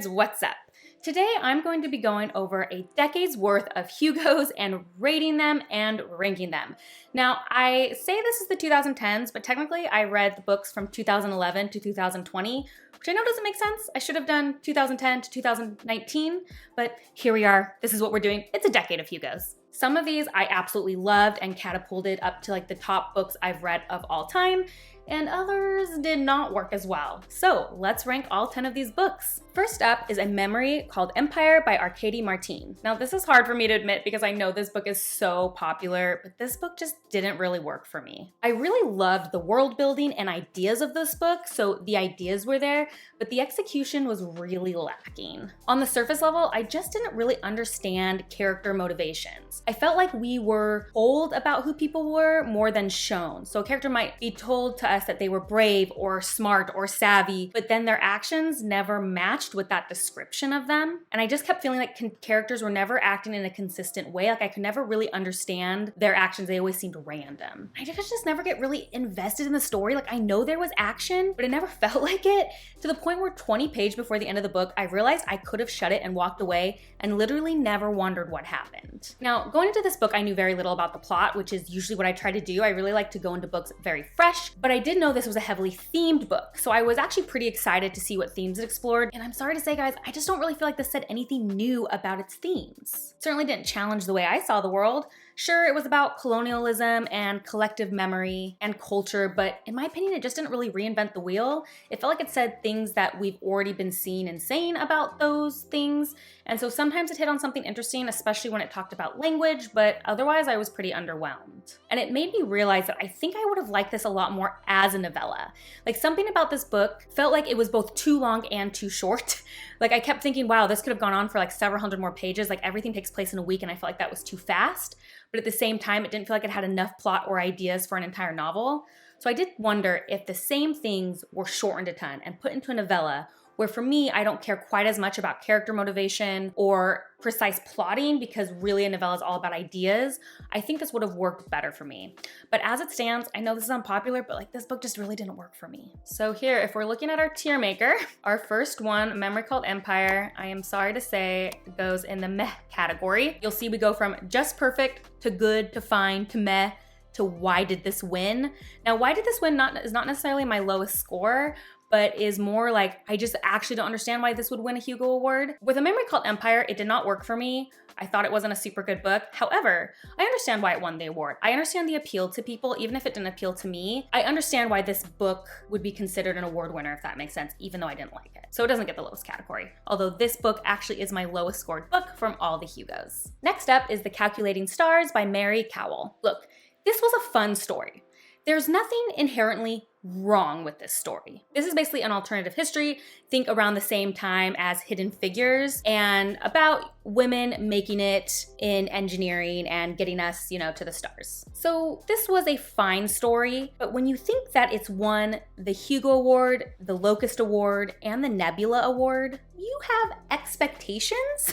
nerds, what's up? Today I'm going to be going over a decade's worth of Hugos and rating them and ranking them. Now, I say this is the 2010s, but technically I read the books from 2011 to 2020, which I know doesn't make sense. I should have done 2010 to 2019, but here we are. This is what we're doing. It's a decade of Hugos. Some of these I absolutely loved and catapulted up to like the top books I've read of all time, and others did not work as well. So let's rank all 10 of these books. First up is a memory called Empire by Arkady Martine. Now this is hard for me to admit because I know this book is so popular, but this book just didn't really work for me. I really loved the world building and ideas of this book, so the ideas were there, but the execution was really lacking. On the surface level, I just didn't really understand character motivations. I felt like we were told about who people were more than shown. So a character might be told to us that they were brave or smart or savvy, but then their actions never matched with that description of them. And I just kept feeling like characters were never acting in a consistent way. Like I could never really understand their actions. They always seemed random. I just never get really invested in the story. Like I know there was action, but it never felt like it, to the point where 20 pages before the end of the book, I realized I could have shut it and walked away and literally never wondered what happened. Now, going into this book, I knew very little about the plot, which is usually what I try to do. I really like to go into books very fresh, but I did know this was a heavily themed book. So I was actually pretty excited to see what themes it explored. And I'm sorry to say, guys, I just don't really feel like this said anything new about its themes. It certainly didn't challenge the way I saw the world. Sure, it was about colonialism and collective memory and culture, but in my opinion, it just didn't really reinvent the wheel. It felt like it said things that we've already been seeing and saying about those things. And so sometimes it hit on something interesting, especially when it talked about language, but otherwise I was pretty underwhelmed. And it made me realize that I think I would have liked this a lot more as a novella. Like something about this book felt like it was both too long and too short. Like I kept thinking, wow, this could have gone on for like several hundred more pages. Like everything takes place in a week and I felt like that was too fast. But at the same time, it didn't feel like it had enough plot or ideas for an entire novel. So I did wonder if the same things were shortened a ton and put into a novella, where for me, I don't care quite as much about character motivation or precise plotting because really a novella is all about ideas. I think this would have worked better for me. But as it stands, I know this is unpopular, but like this book just really didn't work for me. So here, if we're looking at our tier maker, our first one, Memory Called Empire, I am sorry to say goes in the meh category. You'll see we go from just perfect to good to fine to meh to why did this win? Now, why did this win is not necessarily my lowest score, but is more like, I just actually don't understand why this would win a Hugo Award. With A Memory Called Empire, it did not work for me. I thought it wasn't a super good book. However, I understand why it won the award. I understand the appeal to people, even if it didn't appeal to me. I understand why this book would be considered an award winner, if that makes sense, even though I didn't like it. So it doesn't get the lowest category, although this book actually is my lowest scored book from all the Hugos. Next up is The Calculating Stars by Mary Kowal. Look, this was a fun story. There's nothing inherently wrong with this story. This is basically an alternative history, think around the same time as Hidden Figures, and about women making it in engineering and getting us, to the stars. So this was a fine story, but when you think that it's won the Hugo Award, the Locust Award, and the Nebula Award, you have expectations?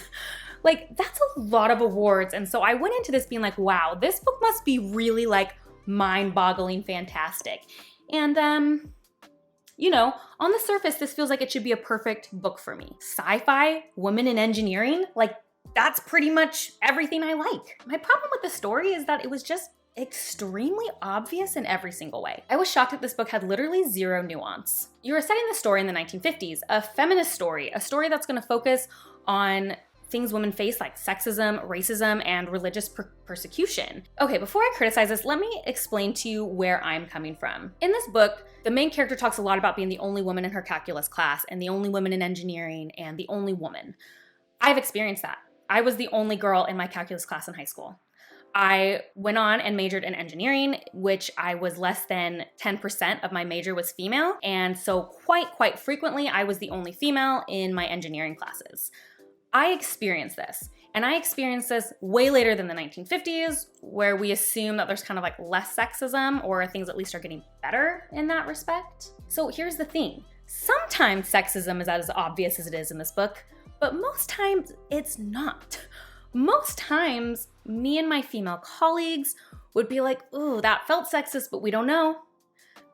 Like, that's a lot of awards. And so I went into this being like, wow, this book must be really like mind-boggling fantastic. And, on the surface, this feels like it should be a perfect book for me. Sci-fi, women in engineering, like that's pretty much everything I like. My problem with the story is that it was just extremely obvious in every single way. I was shocked that this book had literally zero nuance. You were setting the story in the 1950s, a feminist story, a story that's gonna focus on things women face like sexism, racism, and religious persecution. Okay, before I criticize this, let me explain to you where I'm coming from. In this book, the main character talks a lot about being the only woman in her calculus class and the only woman in engineering and the only woman. I've experienced that. I was the only girl in my calculus class in high school. I went on and majored in engineering, which I was less than 10% of my major was female. And so quite frequently, I was the only female in my engineering classes. I experienced this, and I experienced this way later than the 1950s, where we assume that there's kind of like less sexism, or things at least are getting better in that respect. So here's the thing. Sometimes sexism is as obvious as it is in this book, but most times it's not. Most times, me and my female colleagues would be like, ooh, that felt sexist, but we don't know.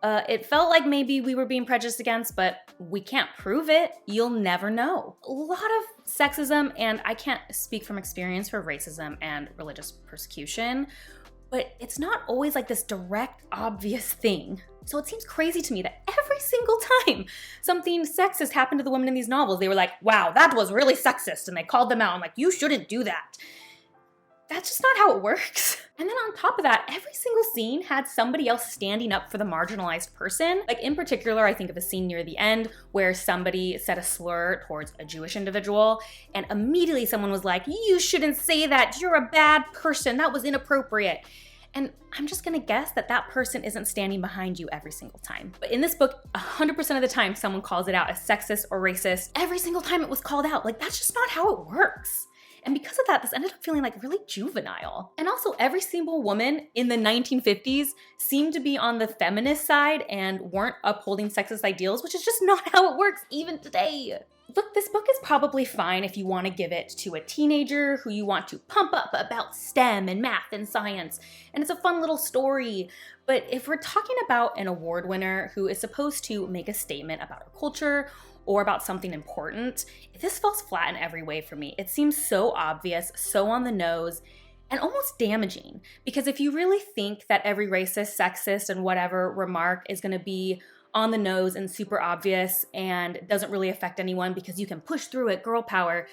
It felt like maybe we were being prejudiced against, but we can't prove it. You'll never know. A lot of sexism, and I can't speak from experience for racism and religious persecution, but it's not always like this direct, obvious thing. So it seems crazy to me that every single time something sexist happened to the women in these novels, they were like, wow, that was really sexist, and they called them out. I'm like, you shouldn't do that. That's just not how it works. And then on top of that, every single scene had somebody else standing up for the marginalized person. Like in particular, I think of a scene near the end where somebody said a slur towards a Jewish individual, and immediately someone was like, you shouldn't say that, you're a bad person, that was inappropriate. And I'm just gonna guess that that person isn't standing behind you every single time. But in this book, 100% of the time someone calls it out as sexist or racist. Every single time it was called out. Like, that's just not how it works. And because of that, this ended up feeling like really juvenile. And also every single woman in the 1950s seemed to be on the feminist side and weren't upholding sexist ideals, which is just not how it works even today. Look, this book is probably fine if you want to give it to a teenager who you want to pump up about STEM and math and science, and it's a fun little story. But if we're talking about an award winner who is supposed to make a statement about our culture or about something important, this falls flat in every way for me. It seems so obvious, so on the nose, and almost damaging. Because if you really think that every racist, sexist, and whatever remark is gonna be on the nose and super obvious and doesn't really affect anyone because you can push through it, girl power,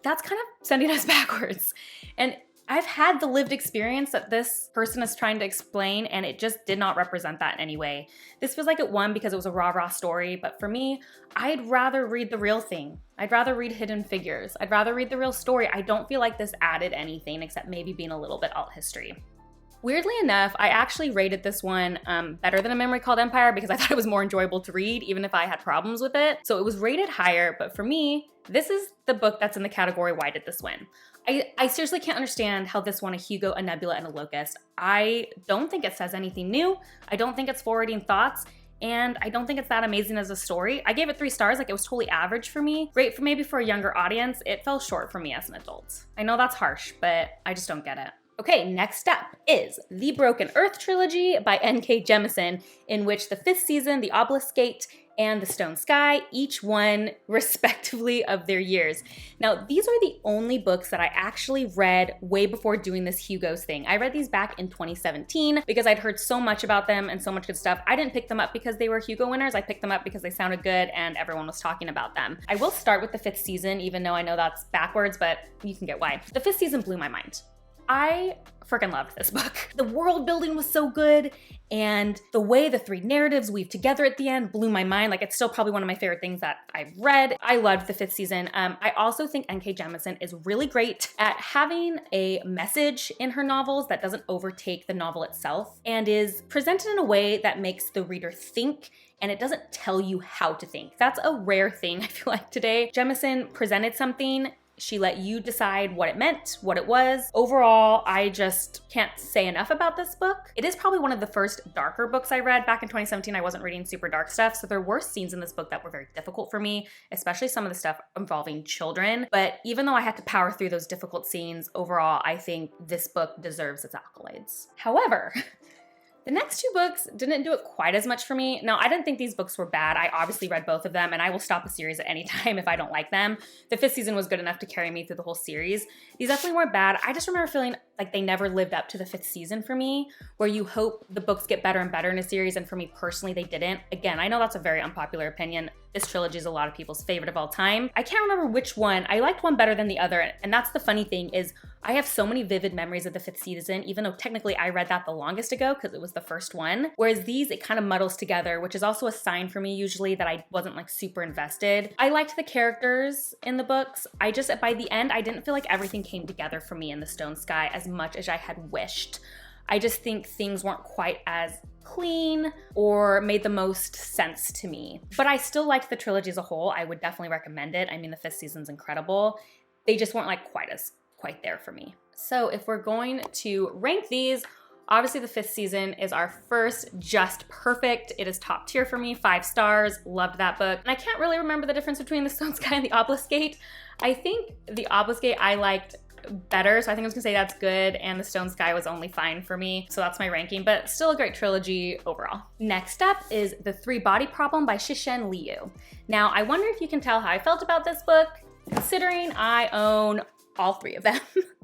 that's kind of sending us backwards. And I've had the lived experience that this person is trying to explain, and it just did not represent that in any way. This feels like it won because it was a rah-rah story, but for me, I'd rather read the real thing. I'd rather read Hidden Figures. I'd rather read the real story. I don't feel like this added anything except maybe being a little bit alt history. Weirdly enough, I actually rated this one better than A Memory Called Empire because I thought it was more enjoyable to read, even if I had problems with it. So it was rated higher, but for me, this is the book that's in the category why did this win? I seriously can't understand how this won a Hugo, a Nebula, and a Locust. I don't think it says anything new. I don't think it's forwarding thoughts. And I don't think it's that amazing as a story. I gave it 3 stars, like it was totally average for me. Great for maybe for a younger audience. It fell short for me as an adult. I know that's harsh, but I just don't get it. Okay, next up is The Broken Earth Trilogy by N.K. Jemisin, in which the 5th season, The Obeliskate, and The Stone Sky, each won respectively of their years. Now, these are the only books that I actually read way before doing this Hugos thing. I read these back in 2017 because I'd heard so much about them and so much good stuff. I didn't pick them up because they were Hugo winners. I picked them up because they sounded good and everyone was talking about them. I will start with the 5th season, even though I know that's backwards, but you can get why. The 5th season blew my mind. I freaking loved this book. The world building was so good, and the way the 3 narratives weave together at the end blew my mind. Like, it's still probably one of my favorite things that I've read. I loved the 5th season. I also think N.K. Jemisin is really great at having a message in her novels that doesn't overtake the novel itself and is presented in a way that makes the reader think, and it doesn't tell you how to think. That's a rare thing, I feel like, today. Jemisin presented something. She let you decide what it meant, what it was. Overall, I just can't say enough about this book. It is probably one of the first darker books I read. Back in 2017, I wasn't reading super dark stuff, so there were scenes in this book that were very difficult for me, especially some of the stuff involving children. But even though I had to power through those difficult scenes, overall, I think this book deserves its accolades. However, the next 2 books didn't do it quite as much for me. Now, I didn't think these books were bad. I obviously read both of them, and I will stop a series at any time if I don't like them. The 5th season was good enough to carry me through the whole series. These definitely weren't bad. I just remember feeling like they never lived up to the 5th season for me, where you hope the books get better and better in a series, and for me personally, they didn't. Again, I know that's a very unpopular opinion. This trilogy is a lot of people's favorite of all time. I can't remember which one. I liked one better than the other, and that's the funny thing is I have so many vivid memories of the 5th season, even though technically I read that the longest ago because it was the first one. Whereas these, it kind of muddles together, which is also a sign for me usually that I wasn't like super invested. I liked the characters in the books. I just, by the end, I didn't feel like everything came together for me in The Stone Sky as much as I had wished. I just think things weren't quite as clean or made the most sense to me. But I still liked the trilogy as a whole. I would definitely recommend it. I mean, the 5th season's incredible. They just weren't like quite there for me. So if we're going to rank these, obviously the 5th season is our first just perfect. It is top tier for me, 5 stars, loved that book. And I can't really remember the difference between The Stone Sky and The Obeliskate. I think The Obeliskate I liked better, so I think I was gonna say that's good, and The Stone Sky was only fine for me, so that's my ranking, but still a great trilogy overall. Next up is The Three Body Problem by Cixin Liu. Now, I wonder if you can tell how I felt about this book, considering I own all three of them.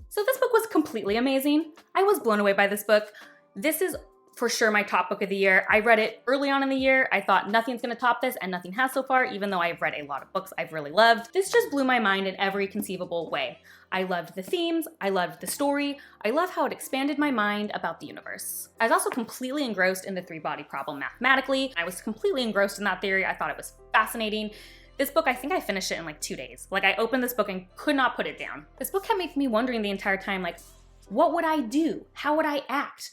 So this book was completely amazing. I was blown away by this book. This is for sure my top book of the year. I read it early on in the year. I thought nothing's gonna top this, and nothing has so far, even though I've read a lot of books I've really loved. This just blew my mind in every conceivable way. I loved the themes, I loved the story, I love how it expanded my mind about the universe. I was also completely engrossed in the three-body problem mathematically. I was completely engrossed in that theory. I thought it was fascinating. This book, I think I finished it in like 2 days. Like, I opened this book and could not put it down. This book kept making me wondering the entire time, like, what would I do? How would I act?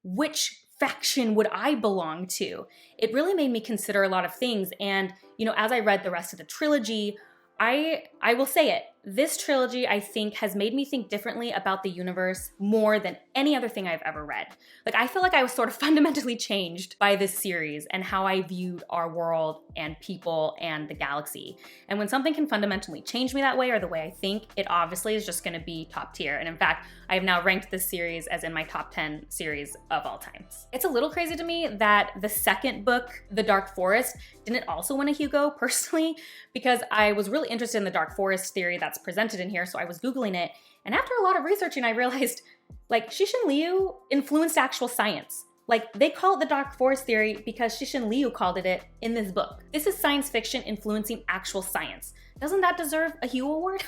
Which faction would I belong to? It really made me consider a lot of things. And, you know, as I read the rest of the trilogy, I will say it, this trilogy, I think, has made me think differently about the universe more than any other thing I've ever read. Like, I feel like I was sort of fundamentally changed by this series and how I viewed our world and people and the galaxy. And when something can fundamentally change me that way, or the way I think, it obviously is just gonna be top tier. And in fact, I have now ranked this series as in my top 10 series of all times. It's a little crazy to me that the second book, The Dark Forest, didn't also win a Hugo personally, because I was really interested in the Dark Forest theory that's presented in here, so I was Googling it, and after a lot of researching, I realized, like, Cixin Liu influenced actual science. Like, they call it the Dark Forest theory because Cixin Liu called it in this book. This is science fiction influencing actual science. Doesn't that deserve a Hugo Award?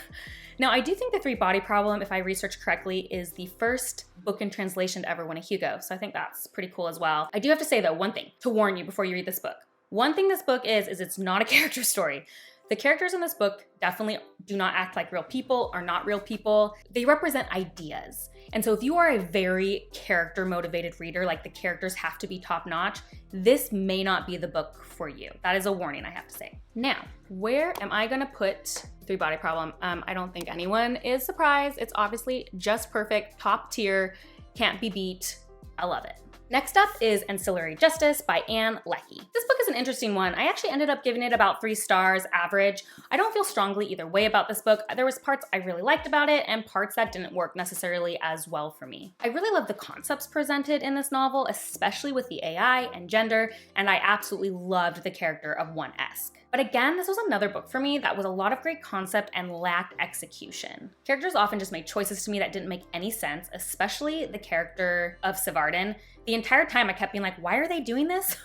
Now, I do think The Three Body Problem, if I research correctly, is the first book in translation to ever win a Hugo, so I think that's pretty cool as well. I do have to say, though, one thing to warn you before you read this book. One thing this book is it's not a character story. The characters in this book definitely do not act like real people, are not real people. They represent ideas. And so if you are a very character motivated reader, like the characters have to be top notch, this may not be the book for you. That is a warning, I have to say. Now, where am I gonna put Three Body Problem? I don't think anyone is surprised. It's obviously just perfect, top tier, can't be beat. I love it. Next up is Ancillary Justice by Lecky. This book is an interesting one. I actually ended up giving it about 3 stars average. I don't feel strongly either way about this book. There was parts I really liked about it and parts that didn't work necessarily as well for me. I really love the concepts presented in this novel, especially with the AI and gender, and I absolutely loved the character of One-esque. But again, this was another book for me that was a lot of great concept and lacked execution. Characters often just made choices to me that didn't make any sense, especially the character of Savardin. The entire time I kept being like, why are they doing this?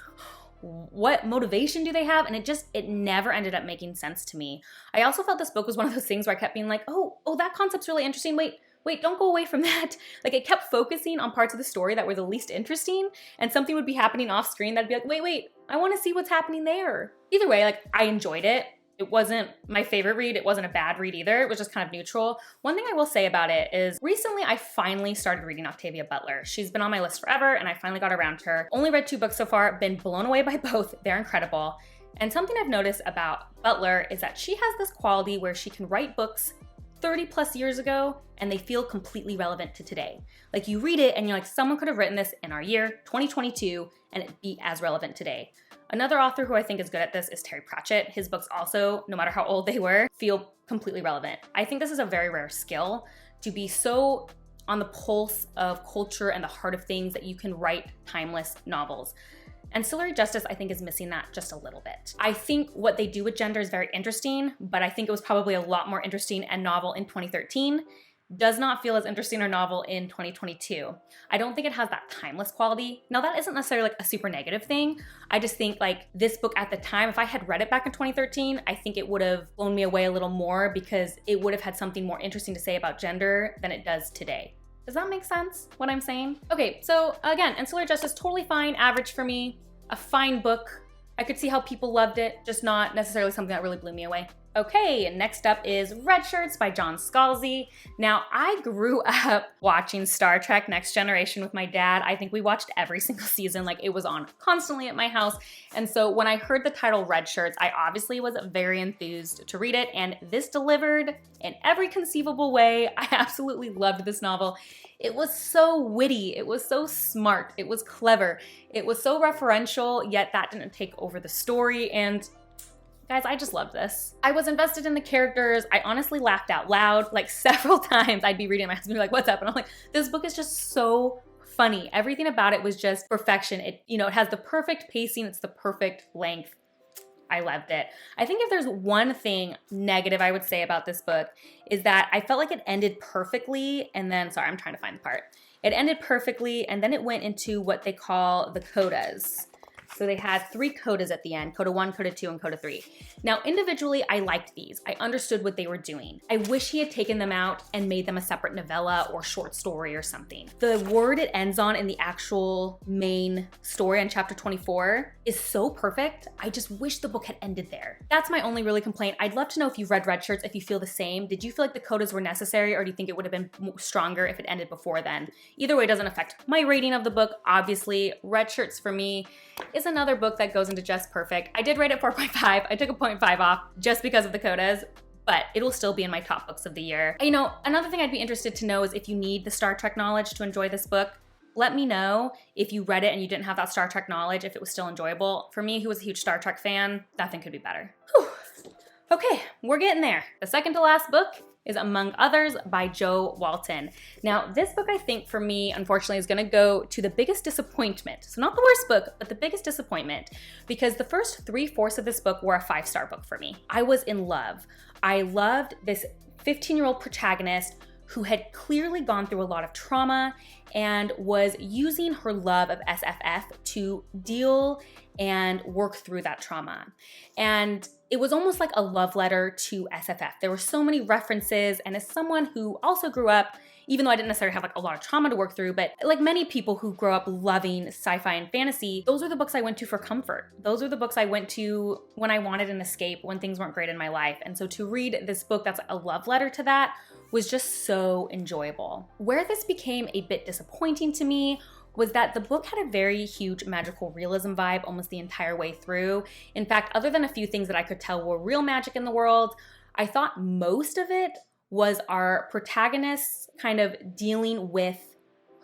What motivation do they have? And it never ended up making sense to me. I also felt this book was one of those things where I kept being like, oh, that concept's really interesting. Wait, don't go away from that. Like, it kept focusing on parts of the story that were the least interesting, and something would be happening off screen that'd be like, wait, I wanna see what's happening there. Either way, like, I enjoyed it. It wasn't my favorite read. It wasn't a bad read either. It was just kind of neutral. One thing I will say about it is recently I finally started reading Octavia Butler. She's been on my list forever, and I finally got around to her. Only read 2 books so far, been blown away by both. They're incredible. And something I've noticed about Butler is that she has this quality where she can write books 30 plus years ago and they feel completely relevant to today. Like, you read it and you're like, someone could have written this in our year, 2022, and it'd be as relevant today. Another author who I think is good at this is Terry Pratchett. His books also, no matter how old they were, feel completely relevant. I think this is a very rare skill, to be so on the pulse of culture and the heart of things that you can write timeless novels. Ancillary Justice, I think, is missing that just a little bit. I think what they do with gender is very interesting, but I think it was probably a lot more interesting and novel in 2013. Does not feel as interesting or novel in 2022. I don't think it has that timeless quality. Now, that isn't necessarily like a super negative thing. I just think like this book at the time, if I had read it back in 2013, I think it would have blown me away a little more because it would have had something more interesting to say about gender than it does today. Does that make sense, what I'm saying? Okay, so again, Ancillary Justice, totally fine, average for me. A fine book. I could see how people loved it, just not necessarily something that really blew me away. Okay, next up is Redshirts by John Scalzi. Now, I grew up watching Star Trek Next Generation with my dad. I think we watched every single season, like it was on constantly at my house. And so when I heard the title Redshirts, I obviously was very enthused to read it, and this delivered in every conceivable way. I absolutely loved this novel. It was so witty, it was so smart, it was clever, it was so referential, yet that didn't take over the story, and Guys, I just loved this. I was invested in the characters. I honestly laughed out loud like several times. I'd be reading, my husband would be like, what's up? And I'm like, this book is just so funny. Everything about it was just perfection. It has the perfect pacing. It's the perfect length. I loved it. I think if there's one thing negative I would say about this book is that I felt like it ended perfectly and then, sorry, I'm trying to find the part. It ended perfectly and then it went into what they call the codas. So they had 3 codas at the end, coda 1, coda 2, and coda 3. Now, individually, I liked these. I understood what they were doing. I wish he had taken them out and made them a separate novella or short story or something. The word it ends on in the actual main story on chapter 24 is so perfect. I just wish the book had ended there. That's my only really complaint. I'd love to know if you've read Redshirts, if you feel the same. Did you feel like the codas were necessary, or do you think it would have been stronger if it ended before then? Either way, it doesn't affect my rating of the book. Obviously, Redshirts for me is another book that goes into just perfect. I did rate it 4.5. I took a 0.5 off just because of the codas, but it'll still be in my top books of the year. Another thing I'd be interested to know is if you need the Star Trek knowledge to enjoy this book. Let me know if you read it and you didn't have that Star Trek knowledge, if it was still enjoyable. For me, who was a huge Star Trek fan, nothing could be better. Whew. Okay, we're getting there. The second to last book is Among Others by Jo Walton. Now, this book I think for me, unfortunately, is gonna go to the biggest disappointment. So not the worst book, but the biggest disappointment, because the first 3/4 of this book were a 5-star book for me. I was in love. I loved this 15-year-old protagonist who had clearly gone through a lot of trauma and was using her love of SFF to deal and work through that trauma. And it was almost like a love letter to SFF. There were so many references, and as someone who also grew up, even though I didn't necessarily have like a lot of trauma to work through, but like many people who grow up loving sci-fi and fantasy, those are the books I went to for comfort. Those are the books I went to when I wanted an escape, when things weren't great in my life. And so to read this book that's a love letter to that was just so enjoyable. Where this became a bit disappointing to me was that the book had a very huge magical realism vibe almost the entire way through. In fact, other than a few things that I could tell were real magic in the world, I thought most of it was our protagonist kind of dealing with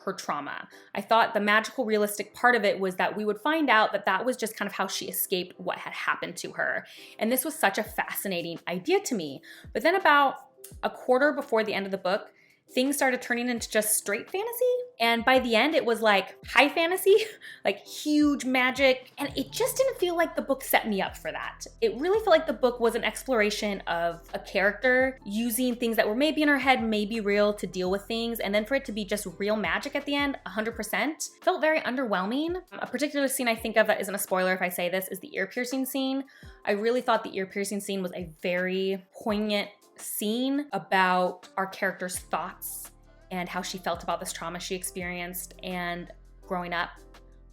her trauma. I thought the magical realistic part of it was that we would find out that that was just kind of how she escaped what had happened to her. And this was such a fascinating idea to me. But then about a quarter before the end of the book, things started turning into just straight fantasy. And by the end, it was like high fantasy, like huge magic. And it just didn't feel like the book set me up for that. It really felt like the book was an exploration of a character using things that were maybe in her head, maybe real, to deal with things. And then for it to be just real magic at the end, 100%, felt very underwhelming. A particular scene I think of that isn't a spoiler if I say this is the ear piercing scene. I really thought the ear piercing scene was a very poignant scene about our character's thoughts and how she felt about this trauma she experienced and growing up.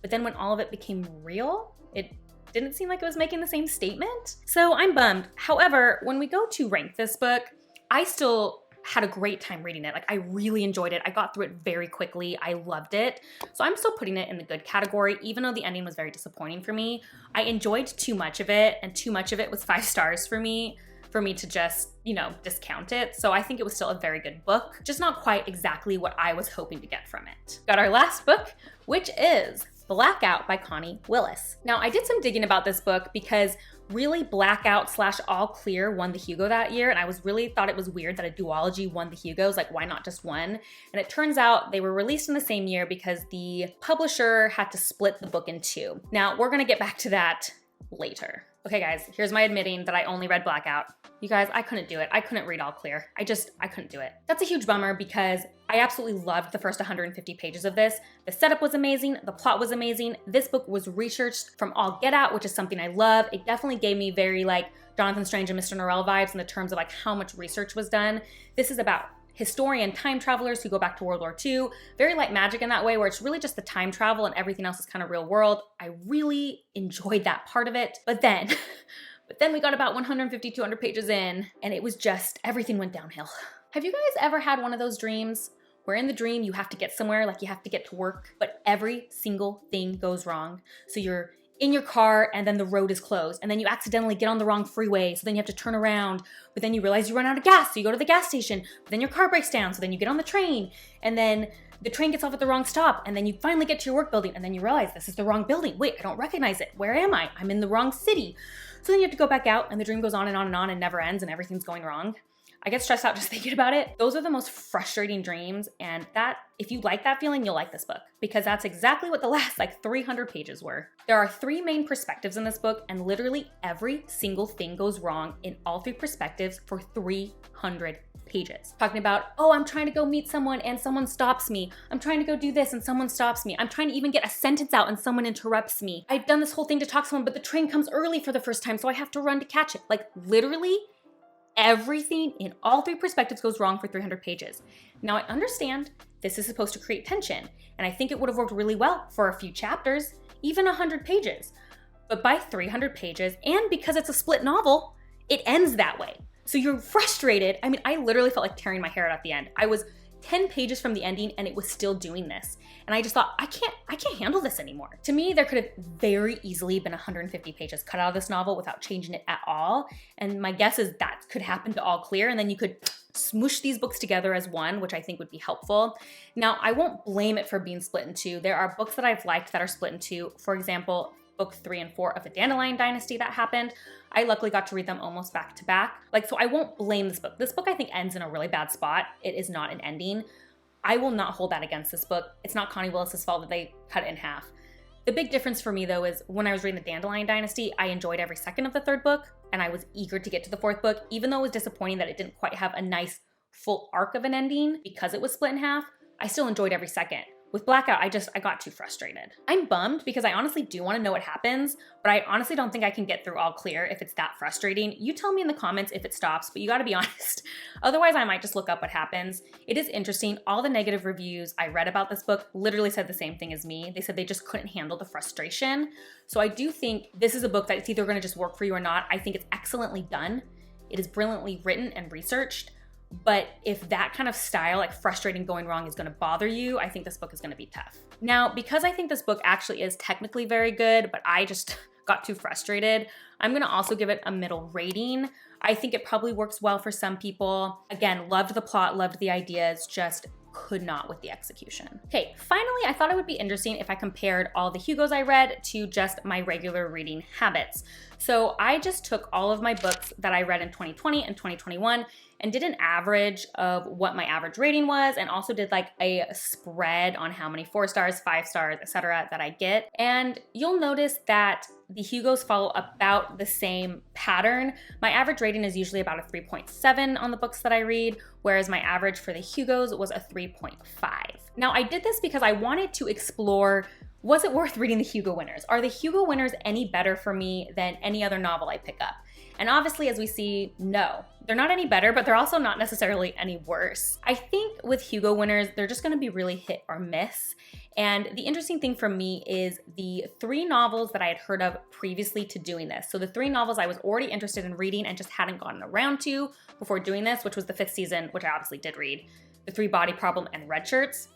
But then when all of it became real, it didn't seem like it was making the same statement. So I'm bummed. However, when we go to rank this book, I still had a great time reading it. Like, I really enjoyed it. I got through it very quickly. I loved it. So I'm still putting it in the good category, even though the ending was very disappointing for me. I enjoyed too much of it, and too much of it was 5 stars for me to just, discount it. So I think it was still a very good book, just not quite exactly what I was hoping to get from it. Got our last book, which is Blackout by Connie Willis. Now, I did some digging about this book because really Blackout / All Clear won the Hugo that year, and I thought it was weird that a duology won the Hugos. Like, why not just one? And it turns out they were released in the same year because the publisher had to split the book in 2. Now, we're gonna get back to that later. Okay guys, here's my admitting that I only read Blackout. You guys, I couldn't do it. I couldn't read All Clear. I couldn't do it. That's a huge bummer because I absolutely loved the first 150 pages of this. The setup was amazing. The plot was amazing. This book was researched from all get out, which is something I love. It definitely gave me very like Jonathan Strange and Mr. Norrell vibes in the terms of like how much research was done. This is about historian time travelers who go back to World War II. Very light magic in that way, where it's really just the time travel and everything else is kind of real world. I really enjoyed that part of it. But then we got about 150, 200 pages in, and it was just, everything went downhill. Have you guys ever had one of those dreams where in the dream you have to get somewhere, like you have to get to work, but every single thing goes wrong? So you're in your car and then the road is closed, and then you accidentally get on the wrong freeway, so then you have to turn around, but then you realize you run out of gas, so you go to the gas station, but then your car breaks down, so then you get on the train, and then the train gets off at the wrong stop, and then you finally get to your work building, and then you realize this is the wrong building. Wait, I don't recognize it. Where am I? I'm in the wrong city. So then you have to go back out and the dream goes on and on and on and never ends and everything's going wrong. I get stressed out just thinking about it. Those are the most frustrating dreams, and that, if you like that feeling, you'll like this book, because that's exactly what the last 300 pages were. There are 3 main perspectives in this book, and literally every single thing goes wrong in all 3 perspectives for 300 pages. Talking about, oh, I'm trying to go meet someone and someone stops me. I'm trying to go do this and someone stops me. I'm trying to even get a sentence out and someone interrupts me. I've done this whole thing to talk to someone, but the train comes early for the first time, so I have to run to catch it. Literally, everything in all 3 perspectives goes wrong for 300 pages. Now, I understand this is supposed to create tension, and I think it would have worked really well for a few chapters, even 100 pages. But by 300 pages, and because it's a split novel, it ends that way. So you're frustrated. I mean, I literally felt like tearing my hair out at the end. I was 10 pages from the ending and it was still doing this. And I just thought, I can't handle this anymore. To me, there could have very easily been 150 pages cut out of this novel without changing it at all. And my guess is that could happen to All Clear, and then you could smoosh these books together as one, which I think would be helpful. Now, I won't blame it for being split in 2. There are books that I've liked that are split in 2. For example, book 3 and 4 of the Dandelion Dynasty that happened. I luckily got to read them almost back to back. So I won't blame this book. This book I think ends in a really bad spot. It is not an ending. I will not hold that against this book. It's not Connie Willis's fault that they cut it in half. The big difference for me though is when I was reading the Dandelion Dynasty, I enjoyed every second of the 3rd book and I was eager to get to the 4th book, even though it was disappointing that it didn't quite have a nice full arc of an ending because it was split in half. I still enjoyed every second. With Blackout, I got too frustrated. I'm bummed because I honestly do want to know what happens, but I honestly don't think I can get through All Clear if it's that frustrating. You tell me in the comments if it stops, but you gotta be honest. Otherwise, I might just look up what happens. It is interesting. All the negative reviews I read about this book literally said the same thing as me. They said they just couldn't handle the frustration. So I do think this is a book that it's either gonna just work for you or not. I think it's excellently done. It is brilliantly written and researched. But if that kind of style, frustrating going wrong, is going to bother you, I think this book is going to be tough. Now, because I think this book actually is technically very good, but I just got too frustrated, I'm going to also give it a middle rating. I think it probably works well for some people. Again, loved the plot, loved the ideas, just could not with the execution. Okay, finally, I thought it would be interesting if I compared all the Hugos I read to just my regular reading habits. So I just took all of my books that I read in 2020 and 2021 and did an average of what my average rating was, and also did a spread on how many 4 stars, 5 stars, etc. that I get. And you'll notice that the Hugos follow about the same pattern. My average rating is usually about a 3.7 on the books that I read, whereas my average for the Hugos was a 3.5. Now, I did this because I wanted to explore, was it worth reading the Hugo winners? Are the Hugo winners any better for me than any other novel I pick up? And obviously, as we see, no. They're not any better, but they're also not necessarily any worse. I think with Hugo winners, they're just gonna be really hit or miss. And the interesting thing for me is the 3 novels that I had heard of previously to doing this. So the 3 novels I was already interested in reading and just hadn't gotten around to before doing this, which was the 5th season, which I obviously did read, The 3 Body Problem and Redshirts.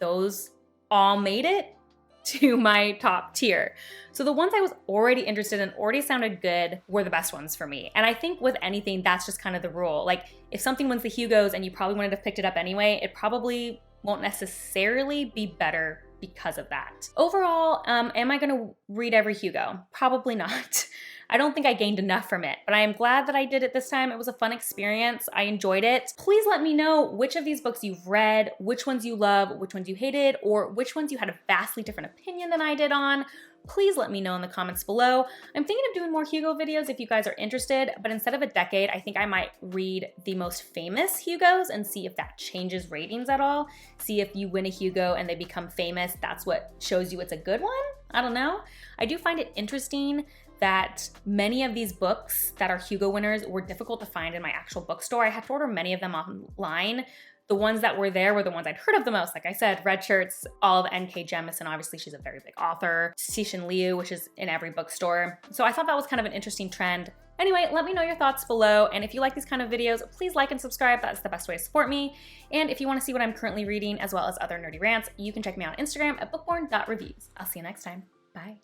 Those all made it to my top tier. So the ones I was already interested in, already sounded good, were the best ones for me. And I think with anything, that's just kind of the rule. If something wins the Hugos and you probably wouldn't have picked it up anyway, it probably won't necessarily be better because of that. Overall, am I gonna read every Hugo? Probably not. I don't think I gained enough from it, but I am glad that I did it this time. It was a fun experience. I enjoyed it. Please let me know which of these books you've read, which ones you love, which ones you hated, or which ones you had a vastly different opinion than I did on. Please let me know in the comments below. I'm thinking of doing more Hugo videos if you guys are interested, but instead of a decade, I think I might read the most famous Hugos and see if that changes ratings at all. See if you win a Hugo and they become famous, that's what shows you it's a good one? I don't know. I do find it interesting that many of these books that are Hugo winners were difficult to find in my actual bookstore. I had to order many of them online. The ones that were there were the ones I'd heard of the most. Like I said, Redshirts, all of N.K. Jemisin, obviously she's a very big author. Cixin, which is in every bookstore. So I thought that was kind of an interesting trend. Anyway, let me know your thoughts below. And if you like these kind of videos, please like and subscribe. That's the best way to support me. And if you want to see what I'm currently reading, as well as other nerdy rants, you can check me out on Instagram at bookborn.reviews. I'll see you next time. Bye.